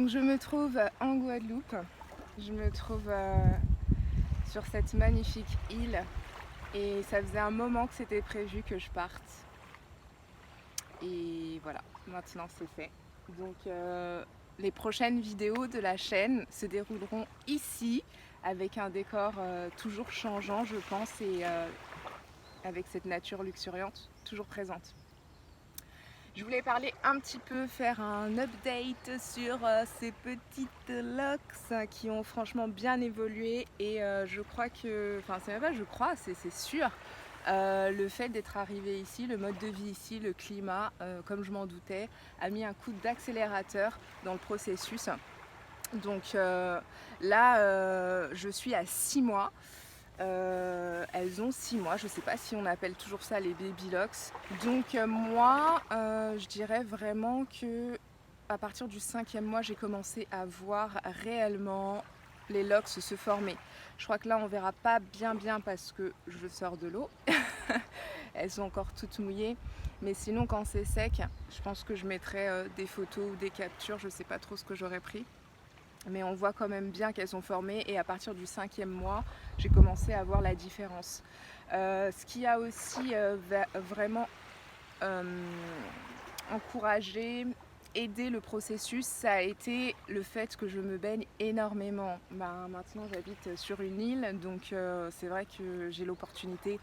Donc je me trouve en Guadeloupe, je me trouve sur cette magnifique île et ça faisait un moment que c'était prévu que je parte. Et voilà, maintenant c'est fait. Donc les prochaines vidéos de la chaîne se dérouleront ici avec un décor toujours changeant je pense et avec cette nature luxuriante toujours présente. Je voulais parler un petit peu, faire un update sur ces petites locks qui ont franchement bien évolué et je crois que, enfin c'est même pas je crois, c'est sûr, le fait d'être arrivé ici, le mode de vie ici, le climat, comme je m'en doutais, a mis un coup d'accélérateur dans le processus. Donc là, je suis à 6 mois. Elles ont 6 mois, je ne sais pas si on appelle toujours ça les baby locks. Donc moi, je dirais vraiment que à partir du 5e mois, j'ai commencé à voir réellement les locks se former. Je crois que là, on verra pas bien parce que je sors de l'eau. Elles sont encore toutes mouillées. Mais sinon, quand c'est sec, je pense que je mettrai des photos ou des captures. Je ne sais pas trop ce que j'aurais pris. Mais on voit quand même bien qu'elles sont formées et à partir du 5e mois, j'ai commencé à voir la différence. Ce qui a aussi vraiment encouragé, aidé le processus, ça a été le fait que je me baigne énormément. Maintenant j'habite sur une île, donc c'est vrai que j'ai l'opportunité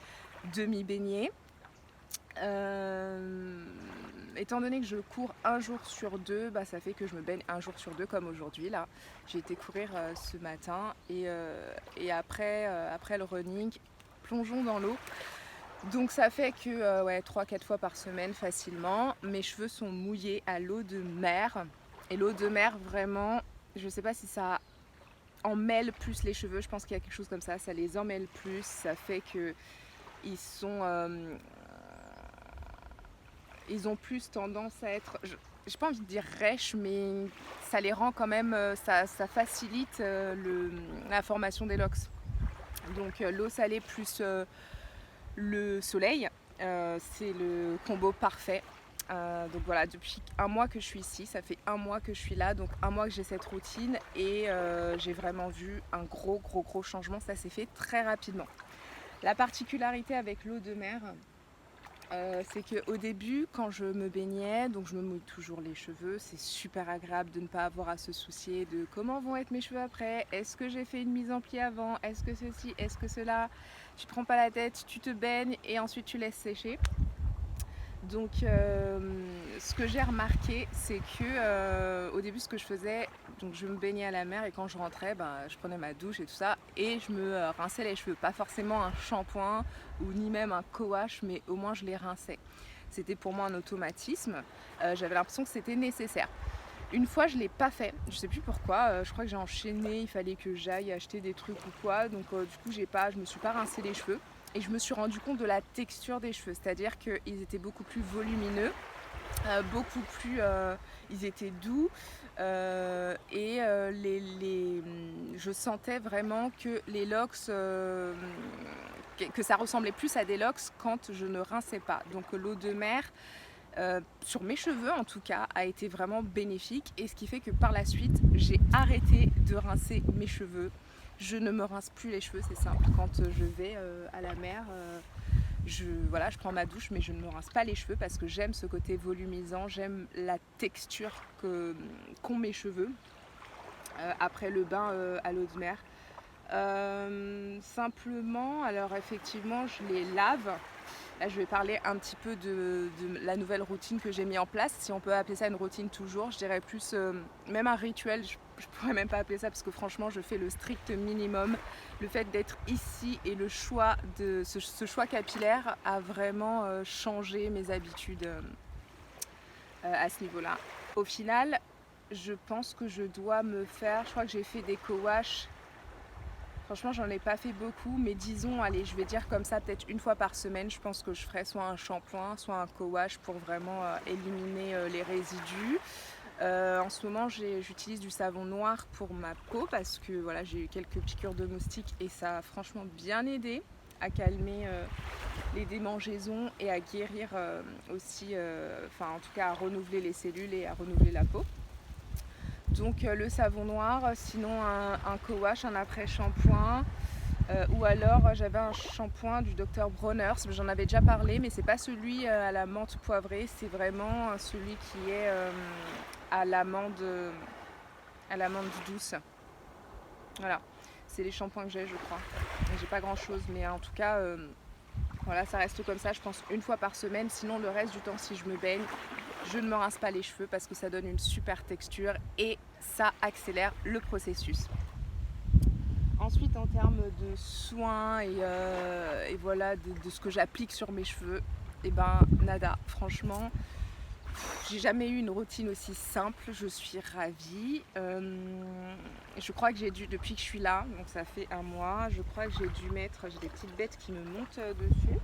de m'y baigner. Étant donné que je cours un jour sur deux, ça fait que je me baigne un jour sur deux comme aujourd'hui là. J'ai été courir ce matin et après le running, plongeons dans l'eau. Donc ça fait que 3-4 fois par semaine facilement. Mes cheveux sont mouillés à l'eau de mer. Et l'eau de mer vraiment, je sais pas si ça emmêle plus les cheveux, je pense qu'il y a quelque chose comme ça les emmêle plus, ça fait que ils sont... ils ont plus tendance à être, j'ai pas envie de dire rêches, mais ça les rend quand même, ça facilite la formation des locks. Donc l'eau salée plus le soleil, c'est le combo parfait. Donc voilà, depuis un mois que je suis ici, ça fait un mois que je suis là, donc un mois que j'ai cette routine et j'ai vraiment vu un gros changement, ça s'est fait très rapidement. La particularité avec l'eau de mer, c'est qu'au début, quand je me baignais, donc je me mouille toujours les cheveux, c'est super agréable de ne pas avoir à se soucier de comment vont être mes cheveux après, est-ce que j'ai fait une mise en pli avant, est-ce que ceci, est-ce que cela, tu te prends pas la tête, tu te baignes et ensuite tu laisses sécher. Donc ce que j'ai remarqué, c'est que au début ce que je faisais, donc je me baignais à la mer et quand je rentrais, je prenais ma douche et tout ça et je me rinçais les cheveux. Pas forcément un shampoing ou ni même un co-wash, mais au moins je les rinçais. C'était pour moi un automatisme, j'avais l'impression que c'était nécessaire. Une fois je l'ai pas fait, je sais plus pourquoi, je crois que j'ai enchaîné, il fallait que j'aille acheter des trucs ou quoi, donc du coup je me suis pas rincé les cheveux. Et je me suis rendu compte de la texture des cheveux, c'est-à-dire qu'ils étaient beaucoup plus volumineux, beaucoup plus, ils étaient doux et je sentais vraiment que les locks, que ça ressemblait plus à des locks quand je ne rinçais pas. Donc l'eau de mer, sur mes cheveux en tout cas, a été vraiment bénéfique et ce qui fait que par la suite, j'ai arrêté de rincer mes cheveux. Je ne me rince plus les cheveux, c'est simple. Quand je vais à la mer, je prends ma douche, mais je ne me rince pas les cheveux parce que j'aime ce côté volumisant, j'aime la texture qu'ont mes cheveux après le bain à l'eau de mer. Simplement, alors effectivement, je les lave. Là, je vais parler un petit peu de la nouvelle routine que j'ai mis en place. Si on peut appeler ça une routine toujours, je dirais plus même un rituel. Je pourrais même pas appeler ça parce que franchement, je fais le strict minimum. Le fait d'être ici et le choix de ce choix capillaire a vraiment changé mes habitudes à ce niveau-là. Au final, je pense que je dois me faire. Je crois que j'ai fait des co-wash. Franchement, j'en ai pas fait beaucoup, mais disons, allez, je vais dire comme ça, peut-être une fois par semaine, je pense que je ferai soit un shampoing, soit un co-wash pour vraiment éliminer les résidus. En ce moment, j'utilise du savon noir pour ma peau parce que voilà, j'ai eu quelques piqûres de moustiques et ça a franchement bien aidé à calmer les démangeaisons et à guérir aussi, en tout cas à renouveler les cellules et à renouveler la peau. Donc le savon noir, sinon un co-wash, un après-shampoing. Ou alors j'avais un shampoing du Dr Bronner's, j'en avais déjà parlé, mais c'est pas celui à la menthe poivrée, c'est vraiment celui qui est à l'amande douce. Voilà, c'est les shampoings que j'ai, je crois. J'ai pas grand chose, mais en tout cas voilà, ça reste comme ça, je pense une fois par semaine. Sinon le reste du temps, si je me baigne, je ne me rince pas les cheveux parce que ça donne une super texture et ça accélère le processus. Ensuite, en termes de soins et voilà de ce que j'applique sur mes cheveux, et ben nada, franchement, j'ai jamais eu une routine aussi simple, je suis ravie. Je crois que j'ai dû, depuis que je suis là, donc ça fait un mois, je crois que j'ai dû mettre, j'ai des petites bêtes qui me montent dessus.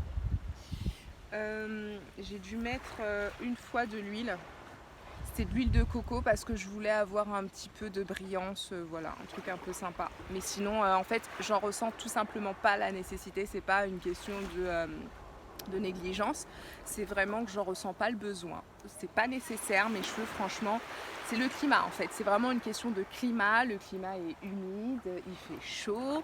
J'ai dû mettre une fois de l'huile. C'était de l'huile de coco parce que je voulais avoir un petit peu de brillance, voilà, un truc un peu sympa. Mais sinon, en fait, j'en ressens tout simplement pas la nécessité. C'est pas une question de négligence, c'est vraiment que j'en ressens pas le besoin. C'est pas nécessaire, mes cheveux, franchement, c'est le climat en fait. C'est vraiment une question de climat. Le climat est humide, il fait chaud.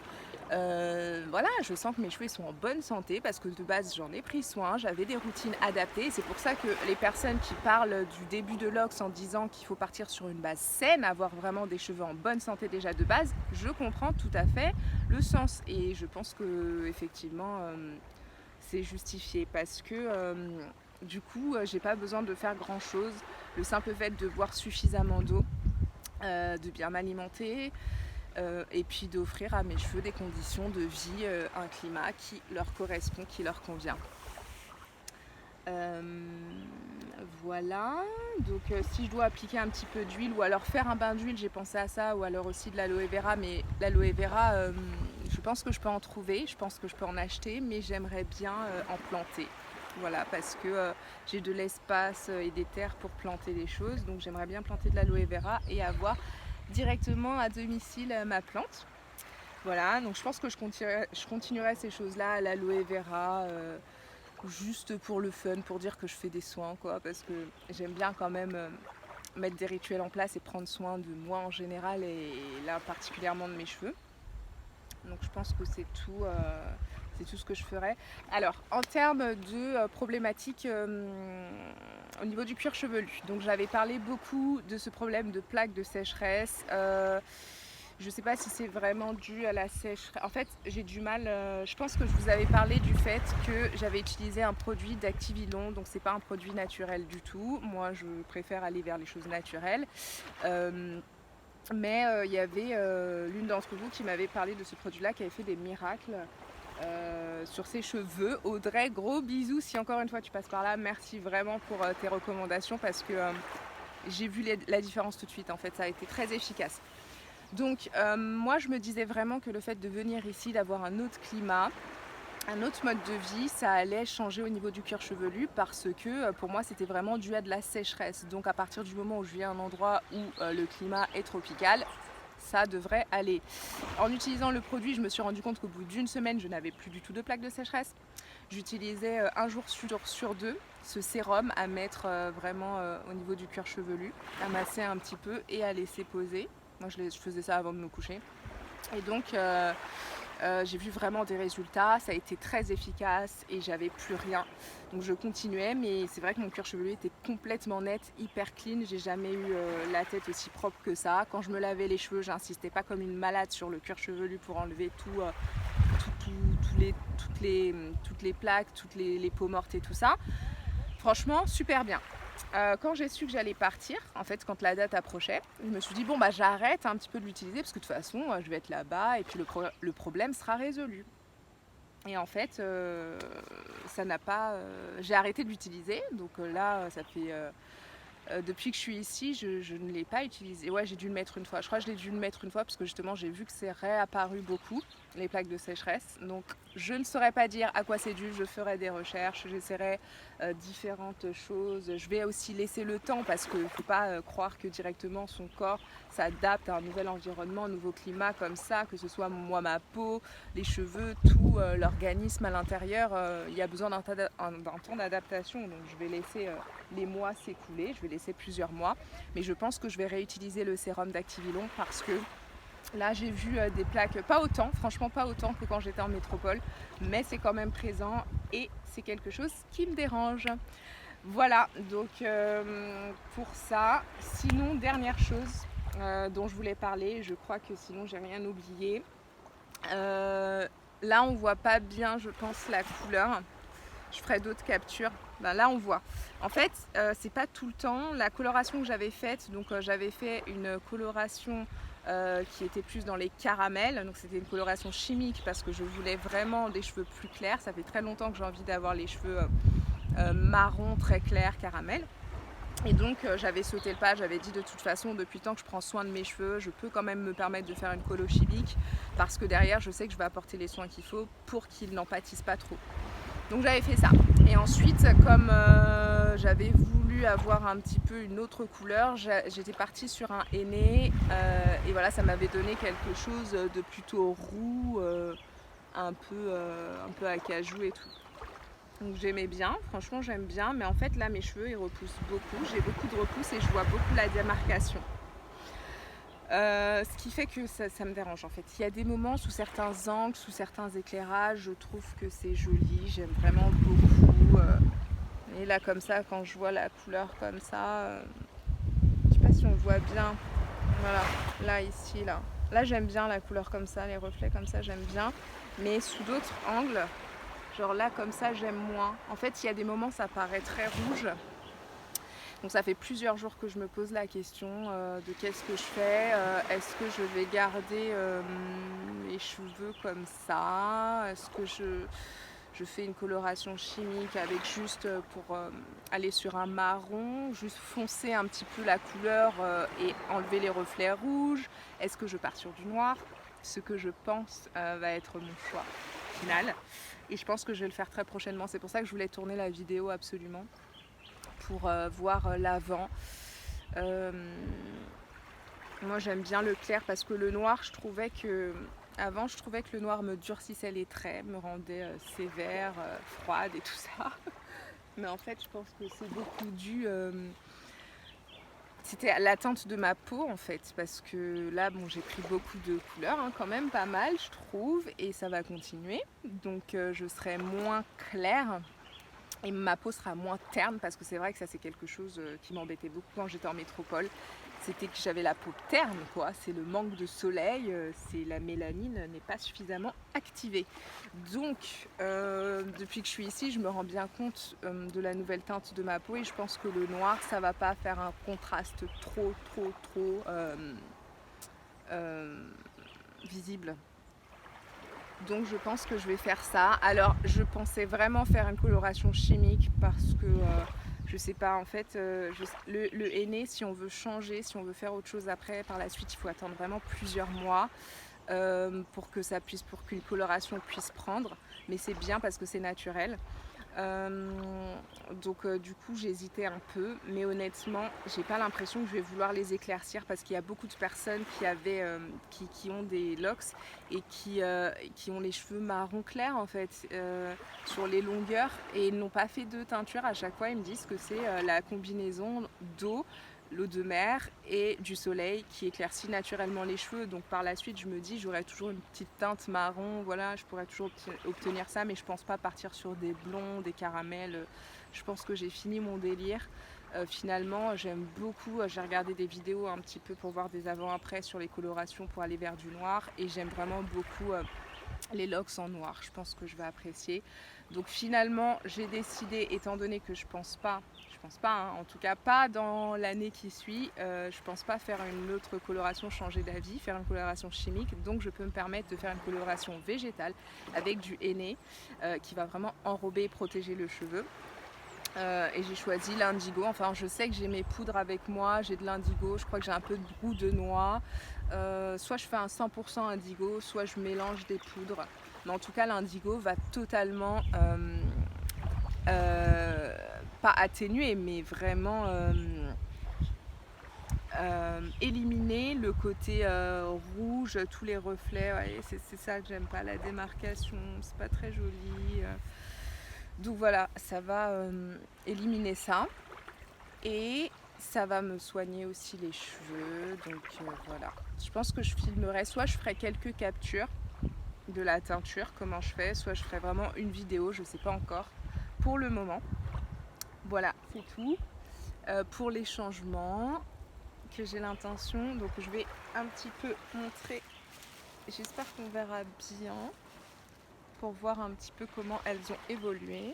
Voilà, je sens que mes cheveux sont en bonne santé parce que de base j'en ai pris soin, j'avais des routines adaptées. C'est pour ça que les personnes qui parlent du début de l'ox en disant qu'il faut partir sur une base saine, avoir vraiment des cheveux en bonne santé déjà de base, je comprends tout à fait le sens et je pense que effectivement c'est justifié parce que du coup j'ai pas besoin de faire grand chose. Le simple fait de boire suffisamment d'eau, de bien m'alimenter, et puis d'offrir à mes cheveux des conditions de vie, un climat qui leur correspond, qui leur convient. Voilà, donc si je dois appliquer un petit peu d'huile ou alors faire un bain d'huile, j'ai pensé à ça, ou alors aussi de l'aloe vera, mais l'aloe vera, je pense que je peux en trouver, je pense que je peux en acheter, mais j'aimerais bien en planter. Voilà, parce que j'ai de l'espace et des terres pour planter des choses, donc j'aimerais bien planter de l'aloe vera et avoir directement à domicile ma plante. Voilà, donc je pense que je continuerai ces choses-là, l'aloe vera, juste pour le fun, pour dire que je fais des soins, quoi, parce que j'aime bien quand même mettre des rituels en place et prendre soin de moi en général et là particulièrement de mes cheveux. Donc je pense que c'est tout ce que je ferai. Alors en termes de problématiques au niveau du cuir chevelu, donc j'avais parlé beaucoup de ce problème de plaques de sécheresse. Je ne sais pas si c'est vraiment dû à la sécheresse. En fait, j'ai du mal. Je pense que je vous avais parlé du fait que j'avais utilisé un produit d'Activilon, donc c'est pas un produit naturel du tout. Moi, je préfère aller vers les choses naturelles. Mais il y avait l'une d'entre vous qui m'avait parlé de ce produit-là, qui avait fait des miracles sur ses cheveux. Audrey, gros bisous si encore une fois tu passes par là. Merci vraiment pour tes recommandations parce que j'ai vu la différence tout de suite. En fait, ça a été très efficace. Donc moi je me disais vraiment que le fait de venir ici, d'avoir un autre climat, un autre mode de vie, ça allait changer au niveau du cuir chevelu parce que pour moi c'était vraiment dû à de la sécheresse. Donc à partir du moment où je viens à un endroit où le climat est tropical, ça devrait aller. En utilisant le produit, je me suis rendu compte qu'au bout d'une semaine, je n'avais plus du tout de plaques de sécheresse. J'utilisais un jour sur deux ce sérum à mettre vraiment au niveau du cuir chevelu, à masser un petit peu et à laisser poser. Moi je faisais ça avant de me coucher. Et donc j'ai vu vraiment des résultats, ça a été très efficace et j'avais plus rien. Donc je continuais, mais c'est vrai que mon cuir chevelu était complètement net, hyper clean. J'ai jamais eu la tête aussi propre que ça. Quand je me lavais les cheveux, j'insistais pas comme une malade sur le cuir chevelu pour enlever toutes les plaques, toutes les peaux mortes et tout ça. Franchement, super bien. Quand j'ai su que j'allais partir, en fait, quand la date approchait, je me suis dit bon bah j'arrête un petit peu de l'utiliser parce que de toute façon je vais être là-bas et puis le problème sera résolu. Et en fait, ça n'a pas. J'ai arrêté de l'utiliser, donc là ça fait. Depuis que je suis ici, je ne l'ai pas utilisé. Ouais, j'ai dû le mettre une fois. Je crois que je l'ai dû le mettre une fois parce que justement j'ai vu que c'est réapparu beaucoup, les plaques de sécheresse. Donc je ne saurais pas dire à quoi c'est dû. Je ferai des recherches, j'essaierai différentes choses. Je vais aussi laisser le temps parce qu'il ne faut pas croire que directement son corps s'adapte à un nouvel environnement, un nouveau climat comme ça, que ce soit moi, ma peau, les cheveux, tout l'organisme à l'intérieur. Il y a besoin d'un temps d'adaptation. Donc je vais laisser les mois s'écouler. Je vais laisser plusieurs mois, mais je pense que je vais réutiliser le sérum d'Activilon parce que là j'ai vu des plaques, pas autant, franchement pas autant que quand j'étais en métropole, mais c'est quand même présent et c'est quelque chose qui me dérange. Voilà, donc pour ça. Sinon, dernière chose dont je voulais parler, je crois que sinon j'ai rien oublié. Là on voit pas bien, je pense, la couleur. Je ferai d'autres captures. Ben, là on voit. En fait, c'est pas tout le temps. La coloration que j'avais faite, donc j'avais fait une coloration qui était plus dans les caramels. Donc c'était une coloration chimique parce que je voulais vraiment des cheveux plus clairs. Ça fait très longtemps que j'ai envie d'avoir les cheveux marron très clair, caramel. Et donc j'avais sauté le pas, j'avais dit de toute façon depuis le temps que je prends soin de mes cheveux, je peux quand même me permettre de faire une colo chimique parce que derrière je sais que je vais apporter les soins qu'il faut pour qu'ils n'en pâtissent pas trop. Donc j'avais fait ça. Et ensuite, comme j'avais voulu avoir un petit peu une autre couleur, j'étais partie sur un henné et voilà, ça m'avait donné quelque chose de plutôt roux, un peu acajou et tout. Donc j'aimais bien, franchement j'aime bien, mais en fait là mes cheveux ils repoussent beaucoup, j'ai beaucoup de repousse et je vois beaucoup la démarcation. Ce qui fait que ça me dérange en fait. Il y a des moments sous certains angles, sous certains éclairages, je trouve que c'est joli, j'aime vraiment beaucoup. Et là comme ça, quand je vois la couleur comme ça, je sais pas si on voit bien. Voilà, là ici, là. Là j'aime bien la couleur comme ça, les reflets comme ça j'aime bien. Mais sous d'autres angles, genre là comme ça j'aime moins. En fait il y a des moments ça paraît très rouge. Donc ça fait plusieurs jours que je me pose la question de qu'est-ce que je fais. Est-ce que je vais garder les cheveux comme ça? Est-ce que je fais une coloration chimique avec juste pour aller sur un marron, juste foncer un petit peu la couleur et enlever les reflets rouges? Est-ce que je pars sur du noir? Ce que je pense va être mon choix final. Et je pense que je vais le faire très prochainement. C'est pour ça que je voulais tourner la vidéo absolument. Pour voir l'avant. Moi j'aime bien le clair parce que le noir, je trouvais que le noir me durcissait les traits, me rendait sévère, froide et tout ça. Mais en fait je pense que c'est beaucoup dû c'était à la teinte de ma peau en fait, parce que là bon j'ai pris beaucoup de couleurs hein, quand même pas mal je trouve, et ça va continuer. Donc je serai moins claire. Et ma peau sera moins terne parce que c'est vrai que ça c'est quelque chose qui m'embêtait beaucoup quand j'étais en métropole. C'était que j'avais la peau terne quoi, c'est le manque de soleil, c'est la mélanine n'est pas suffisamment activée. Donc depuis que je suis ici je me rends bien compte de la nouvelle teinte de ma peau et je pense que le noir ça va pas faire un contraste trop visible. Donc je pense que je vais faire ça. Alors je pensais vraiment faire une coloration chimique parce que je sais pas en fait le henné, si on veut changer, si on veut faire autre chose après par la suite, il faut attendre vraiment plusieurs mois pour qu'une coloration puisse prendre. Mais c'est bien parce que c'est naturel. Donc du coup j'hésitais un peu, mais honnêtement j'ai pas l'impression que je vais vouloir les éclaircir parce qu'il y a beaucoup de personnes qui ont des locks et qui ont les cheveux marron clair en fait sur les longueurs et ils n'ont pas fait de teinture. À chaque fois ils me disent que c'est la combinaison l'eau de mer et du soleil qui éclaircit naturellement les cheveux. Donc par la suite je me dis j'aurai toujours une petite teinte marron, voilà, je pourrais toujours obtenir ça, mais je pense pas partir sur des blonds, des caramels. Je pense que j'ai fini mon délire. Finalement j'aime beaucoup, j'ai regardé des vidéos un petit peu pour voir des avant-après sur les colorations pour aller vers du noir et j'aime vraiment beaucoup les locks en noir, je pense que je vais apprécier. Donc finalement j'ai décidé, étant donné que je pense pas hein, en tout cas pas dans l'année qui suit, je pense pas faire une autre coloration, changer d'avis, faire une coloration chimique, donc je peux me permettre de faire une coloration végétale avec du henné qui va vraiment enrober et protéger le cheveu. Et j'ai choisi l'indigo, enfin je sais que j'ai mes poudres avec moi, j'ai de l'indigo, je crois que j'ai un peu de goût de noix, soit je fais un 100% indigo, soit je mélange des poudres, mais en tout cas l'indigo va totalement pas atténuer mais vraiment éliminer le côté rouge, tous les reflets, ouais, c'est ça que j'aime pas, la démarcation, c'est pas très joli. Donc voilà, ça va éliminer ça. Et ça va me soigner aussi les cheveux. Donc voilà. Je pense que je filmerai, soit je ferai quelques captures de la teinture, comment je fais, soit je ferai vraiment une vidéo, je sais pas encore pour le moment. Voilà, c'est tout pour les changements que j'ai l'intention. Donc je vais un petit peu montrer, j'espère qu'on verra bien, pour voir un petit peu comment elles ont évolué.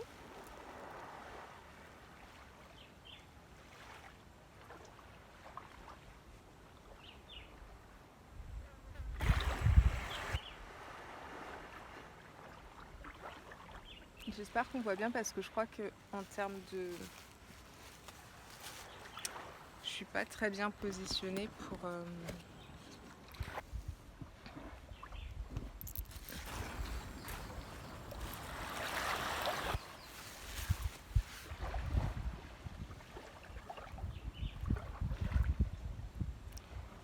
J'espère qu'on voit bien parce que je crois que en termes de... Je suis pas très bien positionnée pour...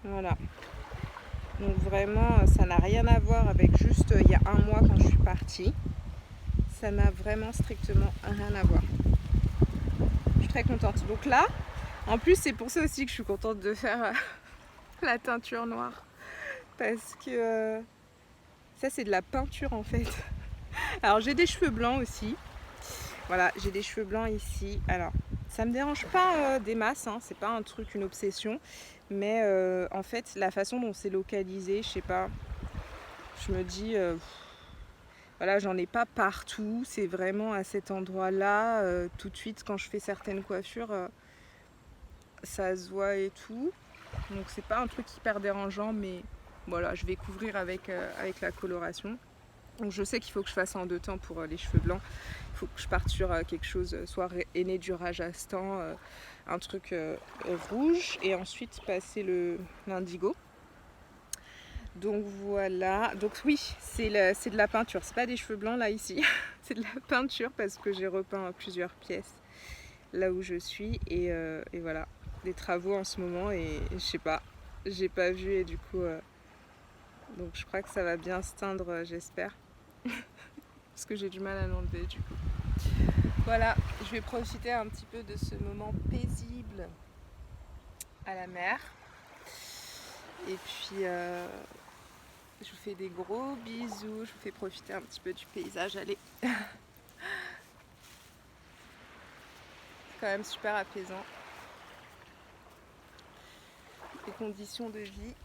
Voilà. Donc vraiment, ça n'a rien à voir avec juste il y a un mois quand je suis partie. Ça n'a vraiment strictement rien à voir. Je suis très contente. Donc là, en plus c'est pour ça aussi que je suis contente de faire la teinture noire. Parce que ça c'est de la peinture en fait. Alors j'ai des cheveux blancs aussi. Voilà, j'ai des cheveux blancs ici. Alors ça me dérange pas des masses, hein, c'est pas un truc, une obsession. Mais en fait la façon dont c'est localisé, je sais pas. Je me dis... Voilà, j'en ai pas partout, c'est vraiment à cet endroit-là. Tout de suite, quand je fais certaines coiffures, ça se voit et tout. Donc c'est pas un truc hyper dérangeant, mais voilà, je vais couvrir avec la coloration. Donc je sais qu'il faut que je fasse en 2 temps pour les cheveux blancs. Il faut que je parte sur quelque chose, soit aîné du Rajasthan, un truc rouge, et ensuite passer l'indigo. Donc voilà, donc oui, c'est de la peinture, c'est pas des cheveux blancs là ici, c'est de la peinture parce que j'ai repeint plusieurs pièces là où je suis et voilà, des travaux en ce moment et je sais pas, j'ai pas vu et du coup, donc je crois que ça va bien se teindre, j'espère, parce que j'ai du mal à l'enlever du coup. Voilà, je vais profiter un petit peu de ce moment paisible à la mer et puis... je vous fais des gros bisous, je vous fais profiter un petit peu du paysage, allez. C'est quand même super apaisant. Les conditions de vie.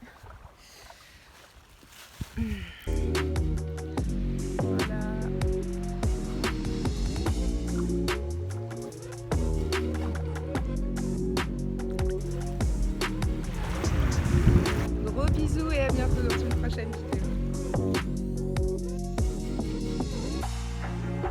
Voilà. Gros bisous et à bientôt dans une prochaine vidéo.